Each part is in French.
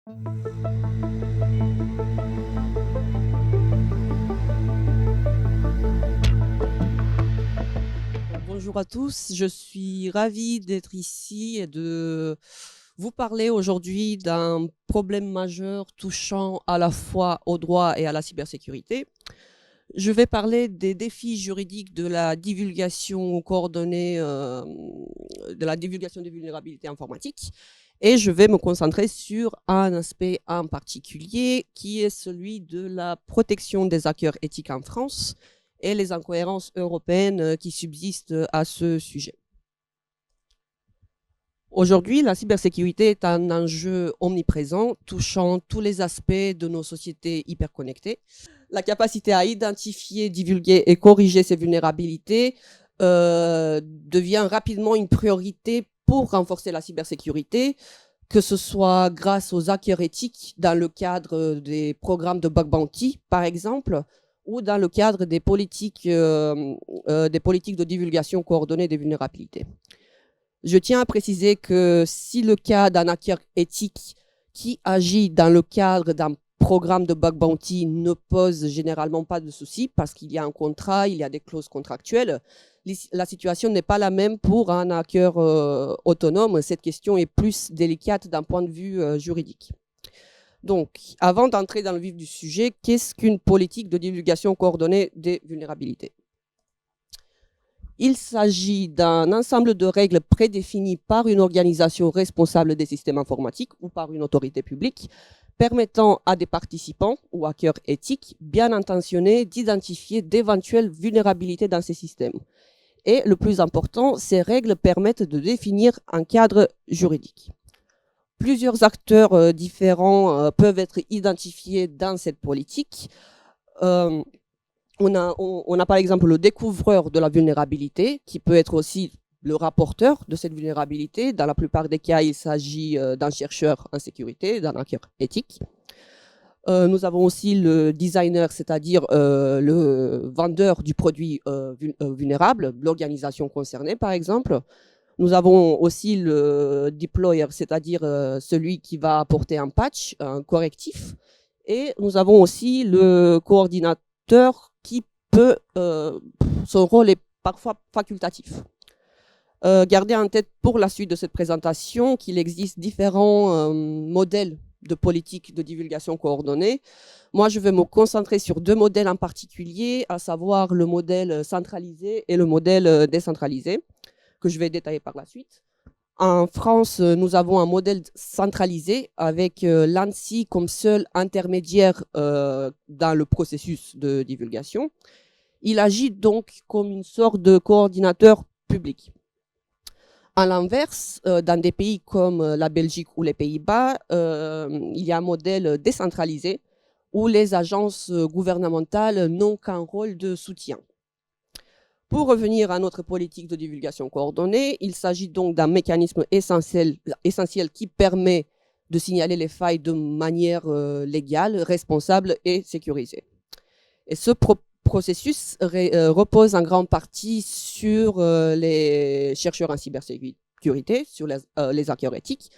Bonjour à tous, je suis ravie d'être ici et de vous parler aujourd'hui d'un problème majeur touchant à la fois au droit et à la cybersécurité. Je vais parler des défis juridiques de la divulgation coordonnée, de la divulgation des vulnérabilités informatiques, et je vais me concentrer sur un aspect en particulier qui est celui de la protection des hackers éthiques en France et les incohérences européennes qui subsistent à ce sujet. Aujourd'hui, la cybersécurité est un enjeu omniprésent touchant tous les aspects de nos sociétés hyperconnectées. La capacité à identifier, divulguer et corriger ces vulnérabilités devient rapidement une priorité pour renforcer la cybersécurité, que ce soit grâce aux hackers éthiques dans le cadre des programmes de bug bounty, par exemple, ou dans le cadre des politiques de divulgation coordonnée des vulnérabilités. Je tiens à préciser que si le cas d'un hacker éthique qui agit dans le cadre d'un programme de bug bounty ne pose généralement pas de soucis parce qu'il y a un contrat, il y a des clauses contractuelles, la situation n'est pas la même pour un hacker autonome. Cette question est plus délicate d'un point de vue juridique. Donc, avant d'entrer dans le vif du sujet, qu'est-ce qu'une politique de divulgation coordonnée des vulnérabilités ? Il s'agit d'un ensemble de règles prédéfinies par une organisation responsable des systèmes informatiques ou par une autorité publique, permettant à des participants ou hackers éthiques bien intentionnés d'identifier d'éventuelles vulnérabilités dans ces systèmes. Et le plus important, ces règles permettent de définir un cadre juridique. Plusieurs acteurs différents peuvent être identifiés dans cette politique. On a par exemple le découvreur de la vulnérabilité, qui peut être aussi le rapporteur de cette vulnérabilité. Dans la plupart des cas, il s'agit d'un chercheur en sécurité, d'un hacker éthique. Nous avons aussi le designer, c'est-à-dire le vendeur du produit vulnérable, l'organisation concernée par exemple. Nous avons aussi le deployer, c'est-à-dire celui qui va apporter un patch, un correctif. Et nous avons aussi le coordinateur qui peut, son rôle est parfois facultatif. Gardez en tête pour la suite de cette présentation qu'il existe différents modèles de politique de divulgation coordonnée. Moi, je vais me concentrer sur deux modèles en particulier, à savoir le modèle centralisé et le modèle décentralisé, que je vais détailler par la suite. En France, nous avons un modèle centralisé avec l'ANSSI comme seul intermédiaire dans le processus de divulgation. Il agit donc comme une sorte de coordinateur public. À l'inverse, dans des pays comme la Belgique ou les Pays-Bas, il y a un modèle décentralisé où les agences gouvernementales n'ont qu'un rôle de soutien. Pour revenir à notre politique de divulgation coordonnée, il s'agit donc d'un mécanisme essentiel qui permet de signaler les failles de manière légale, responsable et sécurisée. Et ce processus repose en grande partie sur les chercheurs en cybersécurité, sur les hackers éthiques,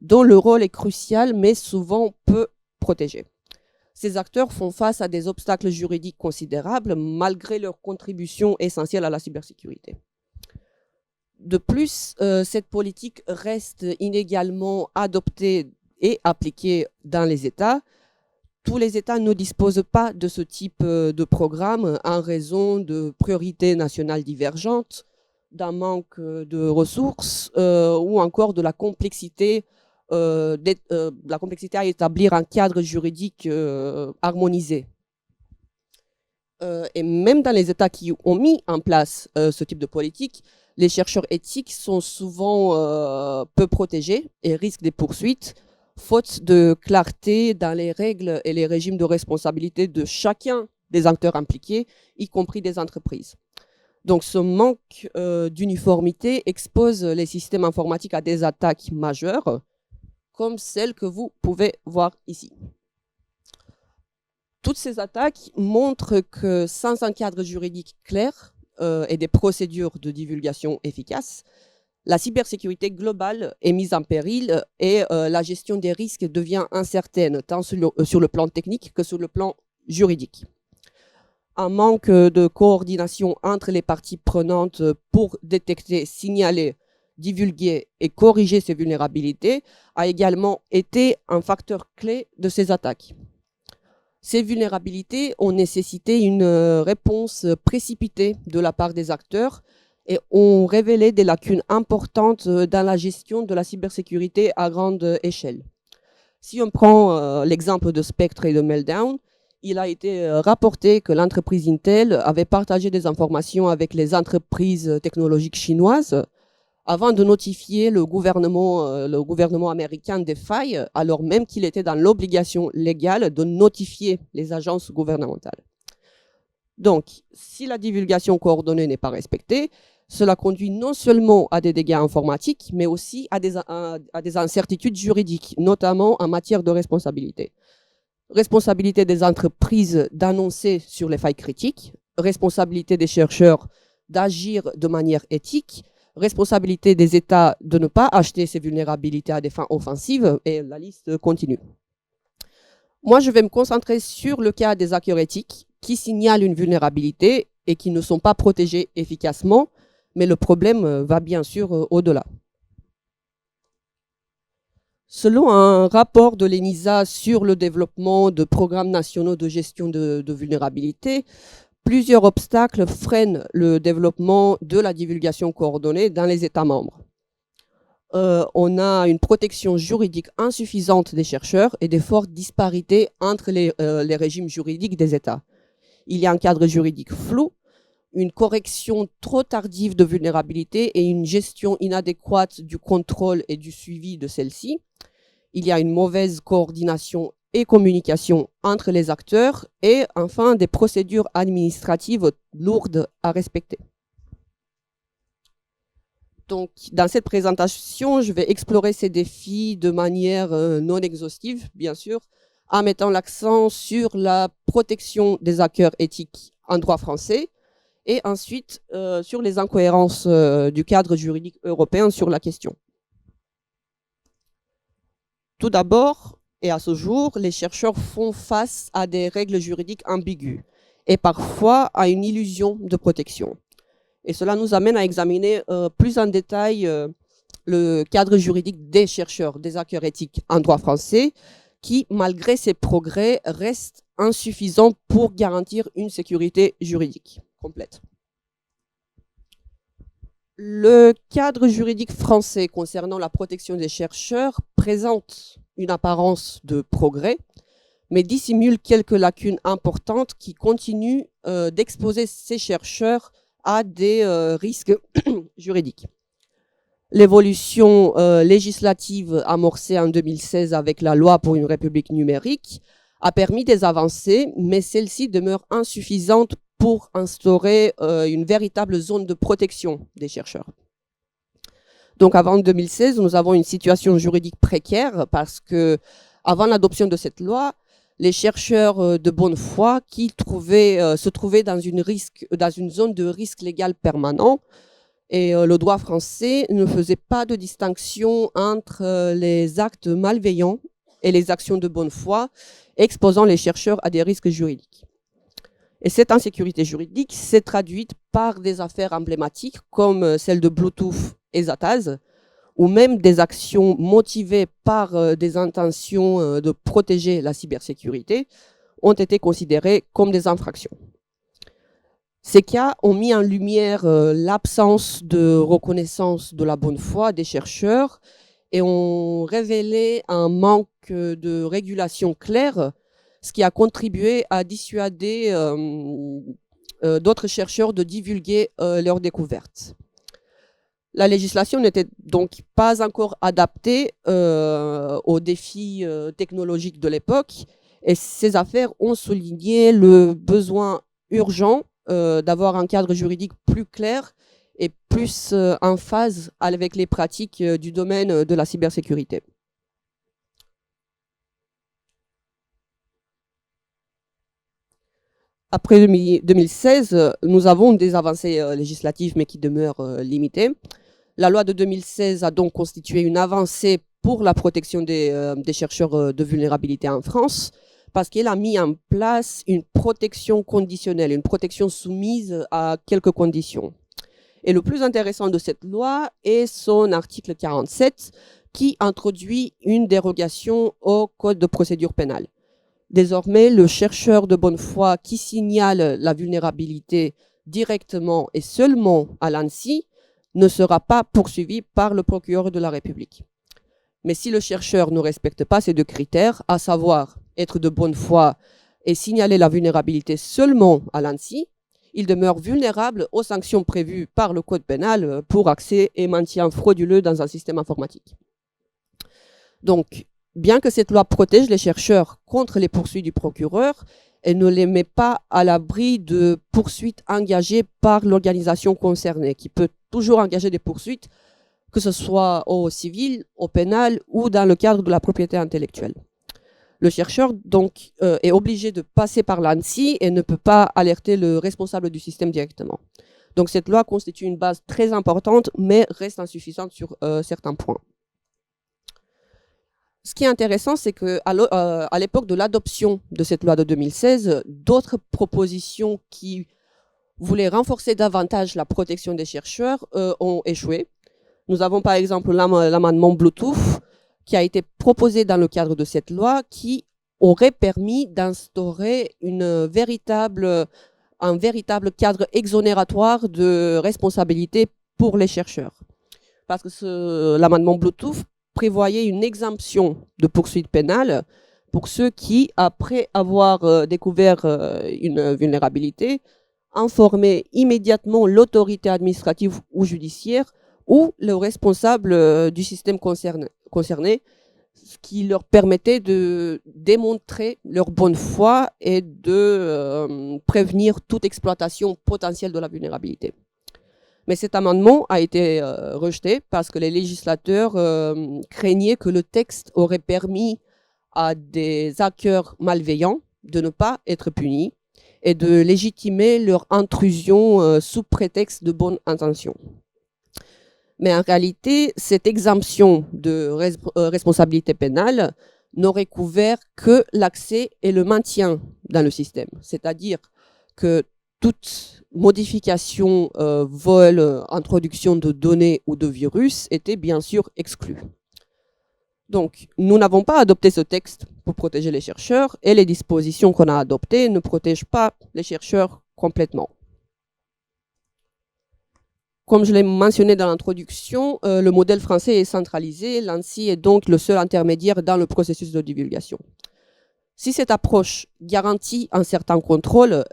dont le rôle est crucial mais souvent peu protégé. Ces acteurs font face à des obstacles juridiques considérables malgré leur contribution essentielle à la cybersécurité. De plus, cette politique reste inégalement adoptée et appliquée dans les États. Tous les États ne disposent pas de ce type de programme en raison de priorités nationales divergentes, d'un manque de ressources ou encore de la complexité à établir un cadre juridique harmonisé. Et même dans les États qui ont mis en place ce type de politique, les chercheurs éthiques sont souvent peu protégés et risquent des poursuites, faute de clarté dans les règles et les régimes de responsabilité de chacun des acteurs impliqués, y compris des entreprises. Donc ce manque d'uniformité expose les systèmes informatiques à des attaques majeures, comme celle que vous pouvez voir ici. Toutes ces attaques montrent que sans un cadre juridique clair et des procédures de divulgation efficaces, La cybersécurité globale est mise en péril et la gestion des risques devient incertaine, tant sur le plan technique que sur le plan juridique. Un manque de coordination entre les parties prenantes pour détecter, signaler, divulguer et corriger ces vulnérabilités a également été un facteur clé de ces attaques. Ces vulnérabilités ont nécessité une réponse précipitée de la part des acteurs et ont révélé des lacunes importantes dans la gestion de la cybersécurité à grande échelle. Si on prend l'exemple de Spectre et de Meltdown, il a été rapporté que l'entreprise Intel avait partagé des informations avec les entreprises technologiques chinoises avant de notifier le gouvernement américain des failles, alors même qu'il était dans l'obligation légale de notifier les agences gouvernementales. Donc, si la divulgation coordonnée n'est pas respectée, cela conduit non seulement à des dégâts informatiques, mais aussi à des incertitudes juridiques, notamment en matière de responsabilité. Responsabilité des entreprises d'annoncer sur les failles critiques, responsabilité des chercheurs d'agir de manière éthique, responsabilité des États de ne pas acheter ces vulnérabilités à des fins offensives, et la liste continue. Moi, je vais me concentrer sur le cas des hackers éthiques qui signalent une vulnérabilité et qui ne sont pas protégés efficacement, mais le problème va bien sûr au-delà. Selon un rapport de l'ENISA sur le développement de programmes nationaux de gestion de vulnérabilité, plusieurs obstacles freinent le développement de la divulgation coordonnée dans les États membres. On a une protection juridique insuffisante des chercheurs et des fortes disparités entre les régimes juridiques des États. Il y a un cadre juridique flou, une correction trop tardive de vulnérabilité et une gestion inadéquate du contrôle et du suivi de celle-ci. Il y a une mauvaise coordination et communication entre les acteurs et enfin des procédures administratives lourdes à respecter. Donc, dans cette présentation, je vais explorer ces défis de manière non exhaustive, bien sûr, en mettant l'accent sur la protection des hackers éthiques en droit français et ensuite sur les incohérences du cadre juridique européen sur la question. Tout d'abord, et à ce jour, les chercheurs font face à des règles juridiques ambiguës et parfois à une illusion de protection. Et cela nous amène à examiner plus en détail le cadre juridique des chercheurs, des hackers éthiques en droit français, qui, malgré ces progrès, reste insuffisant pour garantir une sécurité juridique complète. Le cadre juridique français concernant la protection des chercheurs présente une apparence de progrès, mais dissimule quelques lacunes importantes qui continuent d'exposer ces chercheurs à des risques juridiques. L'évolution législative amorcée en 2016 avec la loi pour une république numérique a permis des avancées, mais celle-ci demeure insuffisante pour instaurer une véritable zone de protection des chercheurs. Donc avant 2016, nous avons une situation juridique précaire parce que avant l'adoption de cette loi, les chercheurs de bonne foi qui se trouvaient dans une zone de risque légal permanent et le droit français ne faisait pas de distinction entre les actes malveillants et les actions de bonne foi, exposant les chercheurs à des risques juridiques. Et cette insécurité juridique s'est traduite par des affaires emblématiques comme celle de Bluetooth et Zataz, ou même des actions motivées par des intentions de protéger la cybersécurité ont été considérées comme des infractions. Ces cas ont mis en lumière l'absence de reconnaissance de la bonne foi des chercheurs et ont révélé un manque de régulation claire, ce qui a contribué à dissuader d'autres chercheurs de divulguer leurs découvertes. La législation n'était donc pas encore adaptée aux défis technologiques de l'époque et ces affaires ont souligné le besoin urgent d'avoir un cadre juridique plus clair et plus en phase avec les pratiques du domaine de la cybersécurité. Après 2016, nous avons des avancées législatives, mais qui demeurent limitées. La loi de 2016 a donc constitué une avancée pour la protection des chercheurs de vulnérabilité en France, parce qu'elle a mis en place une protection conditionnelle, une protection soumise à quelques conditions. Et le plus intéressant de cette loi est son article 47, qui introduit une dérogation au Code de procédure pénale. Désormais, le chercheur de bonne foi qui signale la vulnérabilité directement et seulement à l'ANSSI ne sera pas poursuivi par le procureur de la République. Mais si le chercheur ne respecte pas ces deux critères, à savoir être de bonne foi et signaler la vulnérabilité seulement à l'ANSSI, il demeure vulnérable aux sanctions prévues par le Code pénal pour accès et maintien frauduleux dans un système informatique. Donc, bien que cette loi protège les chercheurs contre les poursuites du procureur, elle ne les met pas à l'abri de poursuites engagées par l'organisation concernée, qui peut toujours engager des poursuites, que ce soit au civil, au pénal ou dans le cadre de la propriété intellectuelle. Le chercheur donc est obligé de passer par l'ANSSI et ne peut pas alerter le responsable du système directement. Donc cette loi constitue une base très importante, mais reste insuffisante sur certains points. Ce qui est intéressant, c'est qu'à l'époque de l'adoption de cette loi de 2016, d'autres propositions qui voulaient renforcer davantage la protection des chercheurs ont échoué. Nous avons par exemple l'amendement Bluetooth qui a été proposé dans le cadre de cette loi qui aurait permis d'instaurer un véritable cadre exonératoire de responsabilité pour les chercheurs. Parce que l'amendement Bluetooth prévoyait une exemption de poursuite pénale pour ceux qui, après avoir découvert une vulnérabilité, informaient immédiatement l'autorité administrative ou judiciaire ou le responsable du système concerné, ce qui leur permettait de démontrer leur bonne foi et de prévenir toute exploitation potentielle de la vulnérabilité. Mais cet amendement a été rejeté parce que les législateurs craignaient que le texte aurait permis à des hackers malveillants de ne pas être punis et de légitimer leur intrusion sous prétexte de bonne intention. Mais en réalité, cette exemption de responsabilité pénale n'aurait couvert que l'accès et le maintien dans le système. C'est-à-dire que toute modification, vol, introduction de données ou de virus était bien sûr exclue. Donc, nous n'avons pas adopté ce texte pour protéger les chercheurs et les dispositions qu'on a adoptées ne protègent pas les chercheurs complètement. Comme je l'ai mentionné dans l'introduction, le modèle français est centralisé. L'ANSSI est donc le seul intermédiaire dans le processus de divulgation. Si cette approche garantit un certain contrôle,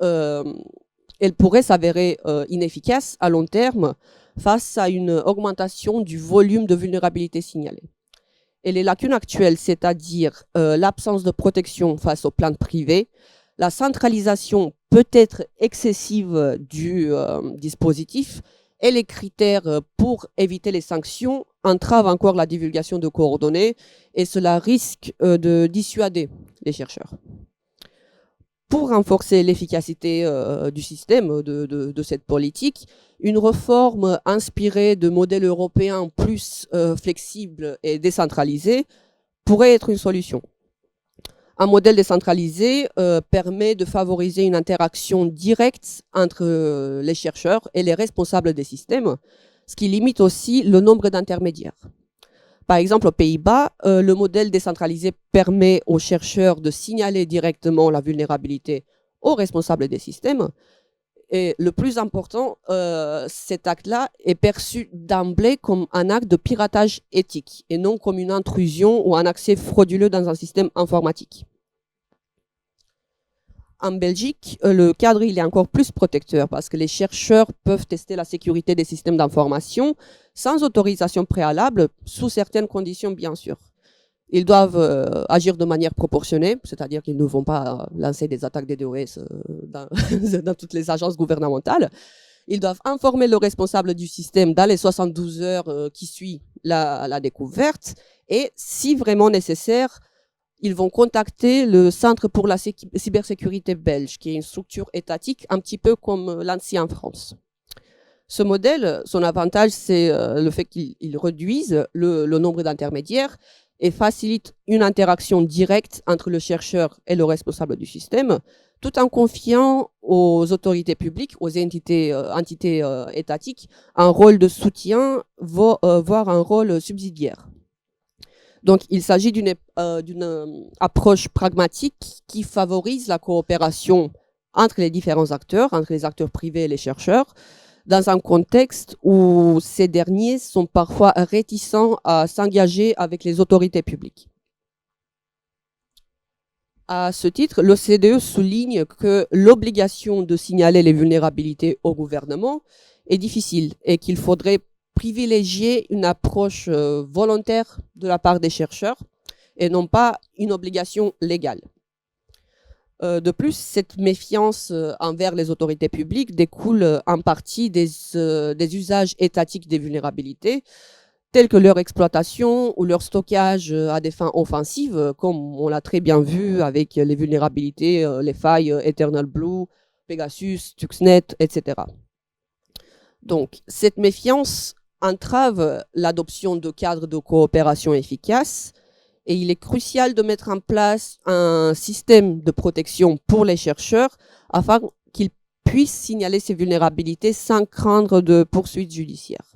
elle pourrait s'avérer inefficace à long terme face à une augmentation du volume de vulnérabilité signalée. Et les lacunes actuelles, c'est-à-dire l'absence de protection face aux plaintes privées, la centralisation peut-être excessive du dispositif et les critères pour éviter les sanctions entravent encore la divulgation de coordonnées et cela risque de dissuader les chercheurs. Pour renforcer l'efficacité du système de cette politique, une réforme inspirée de modèles européens plus flexibles et décentralisés pourrait être une solution. Un modèle décentralisé permet de favoriser une interaction directe entre les chercheurs et les responsables des systèmes, ce qui limite aussi le nombre d'intermédiaires. Par exemple, aux Pays-Bas, le modèle décentralisé permet aux chercheurs de signaler directement la vulnérabilité aux responsables des systèmes. Et le plus important, cet acte-là est perçu d'emblée comme un acte de piratage éthique et non comme une intrusion ou un accès frauduleux dans un système informatique. En Belgique, le cadre il est encore plus protecteur parce que les chercheurs peuvent tester la sécurité des systèmes d'information sans autorisation préalable, sous certaines conditions bien sûr. Ils doivent agir de manière proportionnée, c'est-à-dire qu'ils ne vont pas lancer des attaques DDoS dans toutes les agences gouvernementales. Ils doivent informer le responsable du système dans les 72 heures qui suivent la découverte et, si vraiment nécessaire, ils vont contacter le Centre pour la cybersécurité belge, qui est une structure étatique un petit peu comme l'ANSSI en France. Ce modèle, son avantage, c'est le fait qu'il réduise le nombre d'intermédiaires et facilite une interaction directe entre le chercheur et le responsable du système, tout en confiant aux autorités publiques, aux entités étatiques, un rôle de soutien, voire un rôle subsidiaire. Donc, il s'agit d'une approche pragmatique qui favorise la coopération entre les différents acteurs, entre les acteurs privés et les chercheurs, dans un contexte où ces derniers sont parfois réticents à s'engager avec les autorités publiques. À ce titre, l'OCDE souligne que l'obligation de signaler les vulnérabilités au gouvernement est difficile et qu'il faudrait privilégier une approche volontaire de la part des chercheurs et non pas une obligation légale. De plus, cette méfiance envers les autorités publiques découle en partie des usages étatiques des vulnérabilités, tels que leur exploitation ou leur stockage à des fins offensives, comme on l'a très bien vu avec les vulnérabilités, les failles Eternal Blue, Pegasus, Stuxnet, etc. Donc, cette méfiance entrave l'adoption de cadres de coopération efficaces et il est crucial de mettre en place un système de protection pour les chercheurs afin qu'ils puissent signaler ces vulnérabilités sans craindre de poursuites judiciaires.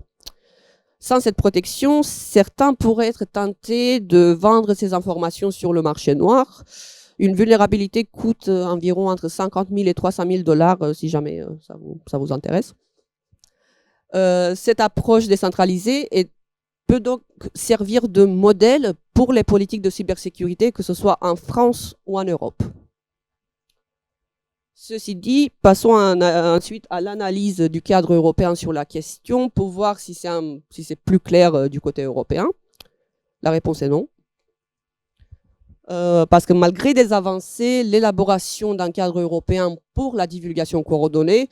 Sans cette protection, certains pourraient être tentés de vendre ces informations sur le marché noir. Une vulnérabilité coûte environ entre 50 000 et 300 000 $, si jamais ça vous intéresse. Cette approche décentralisée peut donc servir de modèle pour les politiques de cybersécurité, que ce soit en France ou en Europe. Ceci dit, passons ensuite à l'analyse du cadre européen sur la question pour voir si c'est plus clair du côté européen. La réponse est non. Parce que malgré des avancées, l'élaboration d'un cadre européen pour la divulgation coordonnée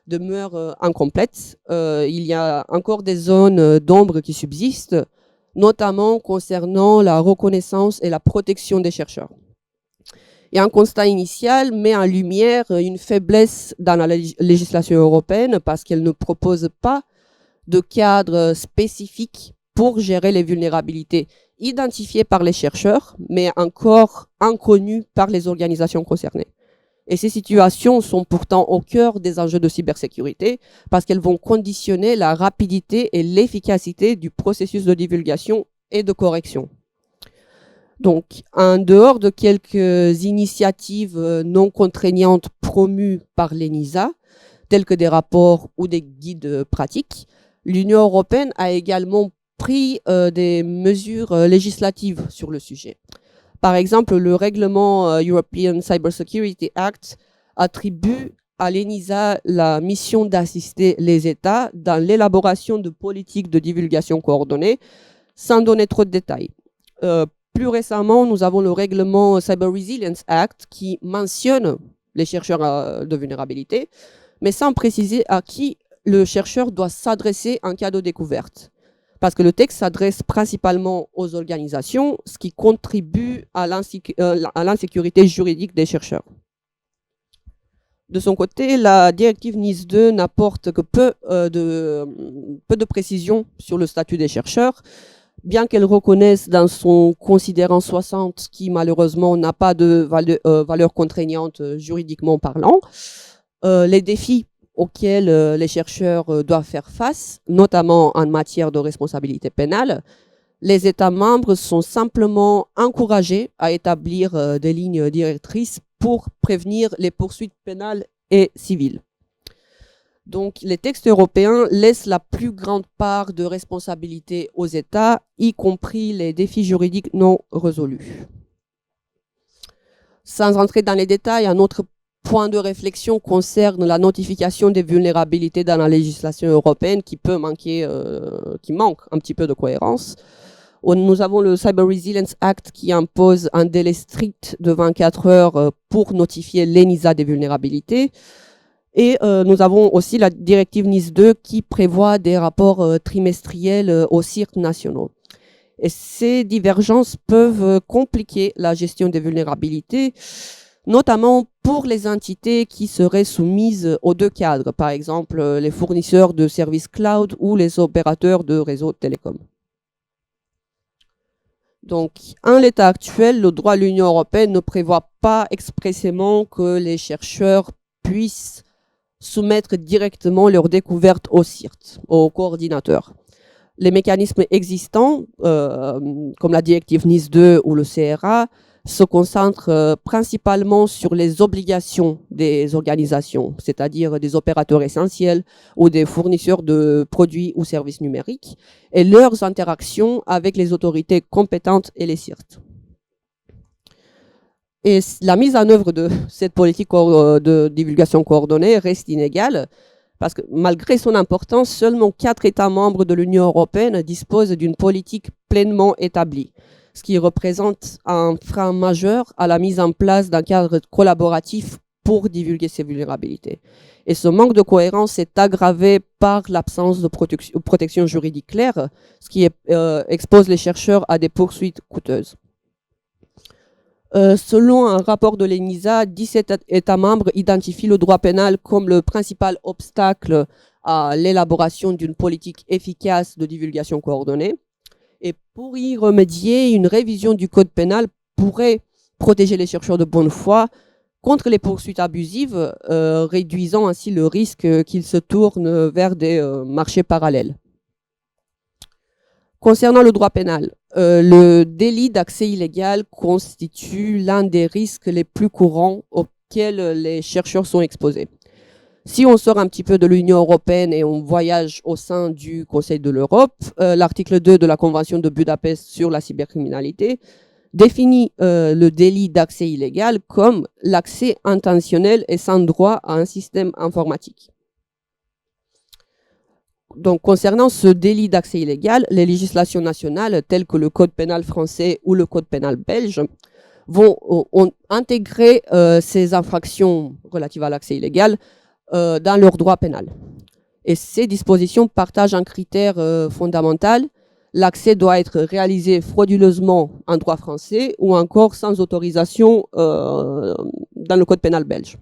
demeure incomplète. Il y a encore des zones d'ombre qui subsistent, notamment concernant la reconnaissance et la protection des chercheurs. Et un constat initial met en lumière une faiblesse dans la législation européenne parce qu'elle ne propose pas de cadre spécifique pour gérer les vulnérabilités identifiées par les chercheurs, mais encore inconnues par les organisations concernées. Et ces situations sont pourtant au cœur des enjeux de cybersécurité parce qu'elles vont conditionner la rapidité et l'efficacité du processus de divulgation et de correction. Donc, en dehors de quelques initiatives non contraignantes promues par l'ENISA, telles que des rapports ou des guides pratiques, l'Union européenne a également pris des mesures législatives sur le sujet. Par exemple, le règlement European Cybersecurity Act attribue à l'ENISA la mission d'assister les États dans l'élaboration de politiques de divulgation coordonnée, sans donner trop de détails. Plus récemment, nous avons le règlement Cyber Resilience Act qui mentionne les chercheurs de vulnérabilité, mais sans préciser à qui le chercheur doit s'adresser en cas de découverte. Parce que le texte s'adresse principalement aux organisations, ce qui contribue à l'insécurité juridique des chercheurs. De son côté, la directive NIS 2 n'apporte que peu de précisions sur le statut des chercheurs, bien qu'elle reconnaisse dans son considérant 60, qui malheureusement n'a pas de valeur contraignante juridiquement parlant, les défis auxquels les chercheurs doivent faire face, notamment en matière de responsabilité pénale, les États membres sont simplement encouragés à établir des lignes directrices pour prévenir les poursuites pénales et civiles. Donc, les textes européens laissent la plus grande part de responsabilité aux États, y compris les défis juridiques non résolus. Sans entrer dans les détails, un autre point de réflexion concerne la notification des vulnérabilités dans la législation européenne qui manque un petit peu de cohérence. Nous avons le Cyber Resilience Act qui impose un délai strict de 24 heures pour notifier l'ENISA des vulnérabilités. Et nous avons aussi la directive NIS 2 qui prévoit des rapports trimestriels aux CIRT nationaux. Et ces divergences peuvent compliquer la gestion des vulnérabilités, notamment pour les entités qui seraient soumises aux deux cadres, par exemple les fournisseurs de services cloud ou les opérateurs de réseaux télécoms. Donc, en l'état actuel, le droit de l'Union européenne ne prévoit pas expressément que les chercheurs puissent soumettre directement leurs découvertes au CIRT, au coordinateur. Les mécanismes existants, comme la directive NIS 2 ou le CRA, se concentrent principalement sur les obligations des organisations, c'est-à-dire des opérateurs essentiels ou des fournisseurs de produits ou services numériques, et leurs interactions avec les autorités compétentes et les CIRT. Et la mise en œuvre de cette politique de divulgation coordonnée reste inégale, parce que malgré son importance, seulement 4 États membres de l'Union européenne disposent d'une politique pleinement établie, ce qui représente un frein majeur à la mise en place d'un cadre collaboratif pour divulguer ces vulnérabilités. Et ce manque de cohérence est aggravé par l'absence de protection juridique claire, ce qui expose les chercheurs à des poursuites coûteuses. Selon un rapport de l'ENISA, 17 États membres identifient le droit pénal comme le principal obstacle à l'élaboration d'une politique efficace de divulgation coordonnée. Et pour y remédier, une révision du code pénal pourrait protéger les chercheurs de bonne foi contre les poursuites abusives, réduisant ainsi le risque qu'ils se tournent vers des marchés parallèles. Concernant le droit pénal, le délit d'accès illégal constitue l'un des risques les plus courants auxquels les chercheurs sont exposés. Si on sort un petit peu de l'Union européenne et on voyage au sein du Conseil de l'Europe, l'article 2 de la Convention de Budapest sur la cybercriminalité définit le délit d'accès illégal comme l'accès intentionnel et sans droit à un système informatique. Donc, concernant ce délit d'accès illégal, les législations nationales, telles que le Code pénal français ou le Code pénal belge, ont intégré ces infractions relatives à l'accès illégal dans leur droit pénal. Et ces dispositions partagent un critère fondamental. L'accès doit être réalisé frauduleusement en droit français ou encore sans autorisation dans le Code pénal belge.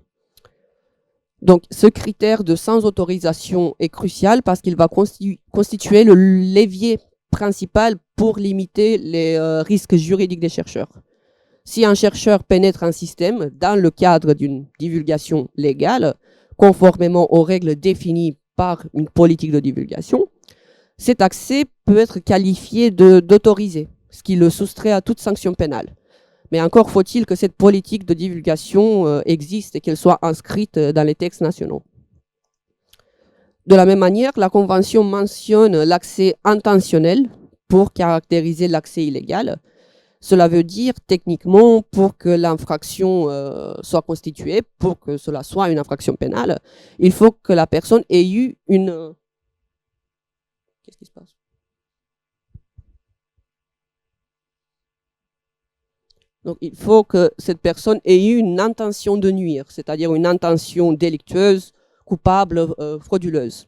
Donc, ce critère de sans autorisation est crucial parce qu'il va constituer le levier principal pour limiter les risques juridiques des chercheurs. Si un chercheur pénètre un système dans le cadre d'une divulgation légale, conformément aux règles définies par une politique de divulgation, cet accès peut être qualifié d'autorisé, ce qui le soustrait à toute sanction pénale. Mais encore faut-il que cette politique de divulgation existe et qu'elle soit inscrite dans les textes nationaux. De la même manière, la Convention mentionne l'accès intentionnel pour caractériser l'accès illégal. Cela veut dire, techniquement, pour que l'infraction soit constituée, pour que cela soit une infraction pénale, il faut que la personne ait eu une... Qu'est-ce qui se passe ? Donc, il faut que cette personne ait eu une intention de nuire, c'est-à-dire une intention délictueuse, coupable, frauduleuse.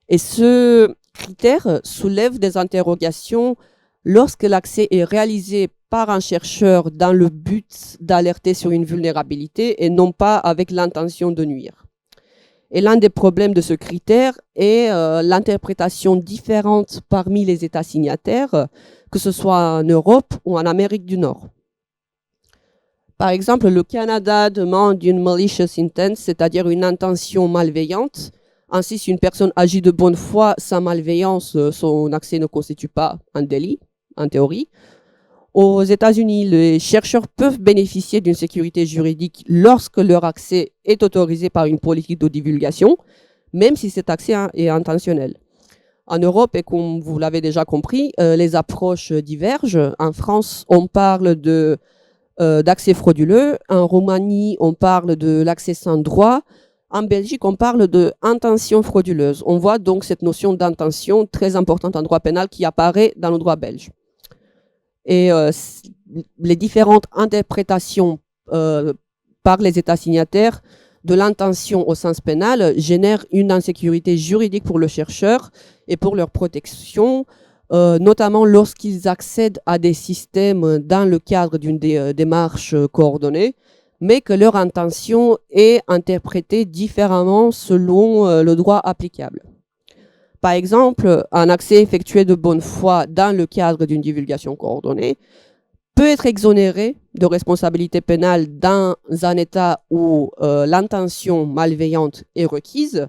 Et ce critère soulève des interrogations lorsque l'accès est réalisé par un chercheur dans le but d'alerter sur une vulnérabilité et non pas avec l'intention de nuire. Et l'un des problèmes de ce critère est l'interprétation différente parmi les États signataires, que ce soit en Europe ou en Amérique du Nord. Par exemple, le Canada demande une malicious intent, c'est-à-dire une intention malveillante. Ainsi, si une personne agit de bonne foi, sans malveillance, son accès ne constitue pas un délit, en théorie. Aux États-Unis, les chercheurs peuvent bénéficier d'une sécurité juridique lorsque leur accès est autorisé par une politique de divulgation, même si cet accès est intentionnel. En Europe, et comme vous l'avez déjà compris, les approches divergent. En France, on parle d'accès frauduleux. En Roumanie, on parle de l'accès sans droit. En Belgique, on parle d'intention frauduleuse. On voit donc cette notion d'intention très importante en droit pénal qui apparaît dans le droit belge. Et les différentes interprétations par les États signataires de l'intention au sens pénal génèrent une insécurité juridique pour le chercheur et pour leur protection, notamment lorsqu'ils accèdent à des systèmes dans le cadre d'une démarche coordonnée, mais que leur intention est interprétée différemment selon le droit applicable. Par exemple, un accès effectué de bonne foi dans le cadre d'une divulgation coordonnée peut être exonéré de responsabilité pénale dans un État où l'intention malveillante est requise,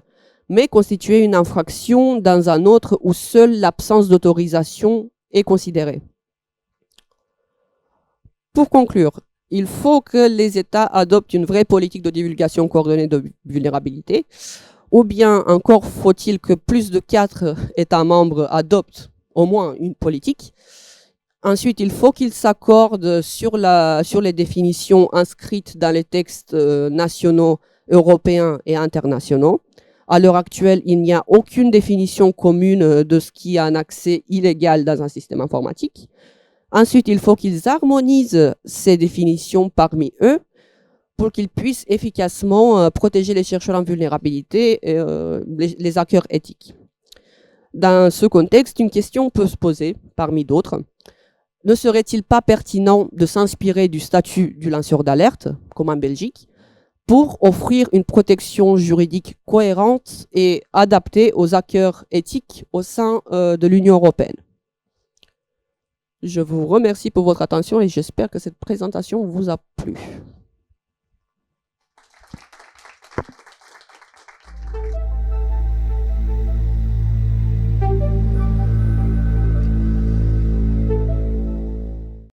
mais constituer une infraction dans un autre où seule l'absence d'autorisation est considérée. Pour conclure, il faut que les États adoptent une vraie politique de divulgation coordonnée de vulnérabilité, ou bien encore faut-il que plus de 4 États membres adoptent au moins une politique. Ensuite, il faut qu'ils s'accordent sur les définitions inscrites dans les textes nationaux, européens et internationaux. À l'heure actuelle, il n'y a aucune définition commune de ce qui est un accès illégal dans un système informatique. Ensuite, il faut qu'ils harmonisent ces définitions parmi eux pour qu'ils puissent efficacement protéger les chercheurs en vulnérabilité et les hackers éthiques. Dans ce contexte, une question peut se poser, parmi d'autres. Ne serait-il pas pertinent de s'inspirer du statut du lanceur d'alerte, comme en Belgique, pour offrir une protection juridique cohérente et adaptée aux hackers éthiques au sein de l'Union européenne? Je vous remercie pour votre attention et j'espère que cette présentation vous a plu.